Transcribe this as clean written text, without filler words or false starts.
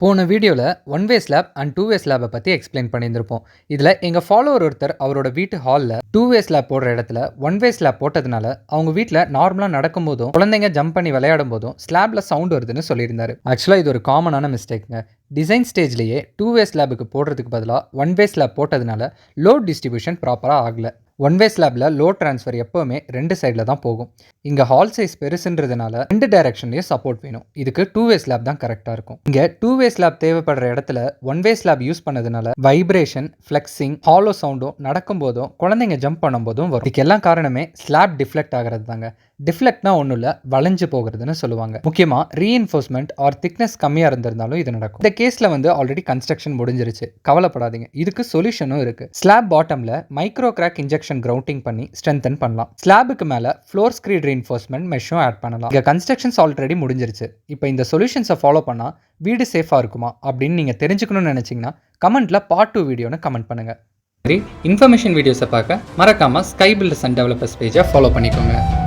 போன வீடியோவில் one way slab and two way ஸ்லாபை பற்றி எக்ஸ்பிளைன் பண்ணியிருந்திருப்போம். இதில் எங்கள் ஃபாலோவர் ஒருத்தர் அவரோட வீட்டு ஹாலில் டூ வே ஸ்லாப் போடுற இடத்துல ஒன் வே ஸ்லாப் போட்டதுனால அவங்க வீட்டில் நார்மலாக நடக்கும்போதும் குழந்தைங்க ஜம்ப் பண்ணி விளையாடும் போதும் ஸ்லாப்ல சவுண்ட் வருதுன்னு சொல்லியிருந்தாரு. ஆக்சுவலாக இது ஒரு காமனான மிஸ்டேக்குங்க. டிசைன் ஸ்டேஜ்லேயே டூ வே ஸ்லாபுக்கு போடுறதுக்கு பதிலாக ஒன் வே ஸ்லாப் போட்டதுனால லோட் டிஸ்ட்ரிபியூஷன் ப்ராப்பராக ஆகலை. ஒன் வே ஸ்லாபில் லோட் ட்ரான்ஸ்ஃபர் எப்போவுமே ரெண்டு சைடில் தான் போகும். இங்கே ஹால் சைஸ் பெருசுன்றதுனால ரெண்டு டைரக்ஷன்லேயும் சப்போர்ட் வேணும். இதுக்கு டூ வே ஸ்லாப் தான் கரெக்டாக இருக்கும். இங்கே டூ வே ஸ்லாப் தேவைப்படுற இடத்துல ஒன் வே ஸ்லாப் யூஸ் பண்ணதுனால வைப்ரேஷன், ஃப்ளெக்ஸிங், ஹாலோ சவுண்டும் நடக்கும்போதும் குழந்தைங்க ஜம்ப் பண்ணும்போதும் வரும். இதுக்கு காரணமே ஸ்லாப் டிஃப்ளெக்ட் ஆகிறது தாங்க. டிஃப்ளெக்ட்னா ஒன்றும் இல்லை, வளைஞ்சு போகிறதுன்னு சொல்லுவாங்க. முக்கியமாக ரீஎன்ஃபோர்ஸ்மெண்ட் ஆர் திக்னஸ் கம்மியாக இருந்திருந்தாலும் இது நடக்கும். இந்த கேஸில் ஆல்ரெடி கன்ஸ்ட்ரக்ஷன் முடிஞ்சிருச்சு, கவலைப்படாதீங்க. இதுக்கு சொல்யூஷனும் இருக்கு. ஸ்லாப் பாட்டமில் மைக்ரோ கிராக் இன்ஜெக்ஷன் கிரவுண்டிங் பண்ணி ஸ்ட்ரென்தன் பண்ணலாம். ஸ்லாபுக்கு மேலே ஃப்ளோர் ஸ்க்ரீட் ரீஎன்ஃபோர்ஸ்மெண்ட் மெஷும் ஆட் பண்ணலாம். இங்கே கன்ஸ்ட்ரக்ஷன்ஸ் ஆல்ரெடி முடிஞ்சிருச்சு. இப்போ இந்த சொல்யூஷன்ஸை ஃபாலோ பண்ணால் வீடு சேஃபாக இருக்குமா அப்படின்னு நீங்கள் தெரிஞ்சுக்கணும்னு நினச்சிங்கன்னா கமெண்ட்டில் பார்ட் 2 வீடியோன்னு கமெண்ட் பண்ணுங்கள். சரி, இன்ஃபர்மேஷன் வீடியோஸை பார்க்க மறக்காமல் ஸ்கை பில்டர்ஸ் அண்ட் டெவலப்பர்ஸ் பேஜை ஃபாலோ பண்ணிக்கோங்க.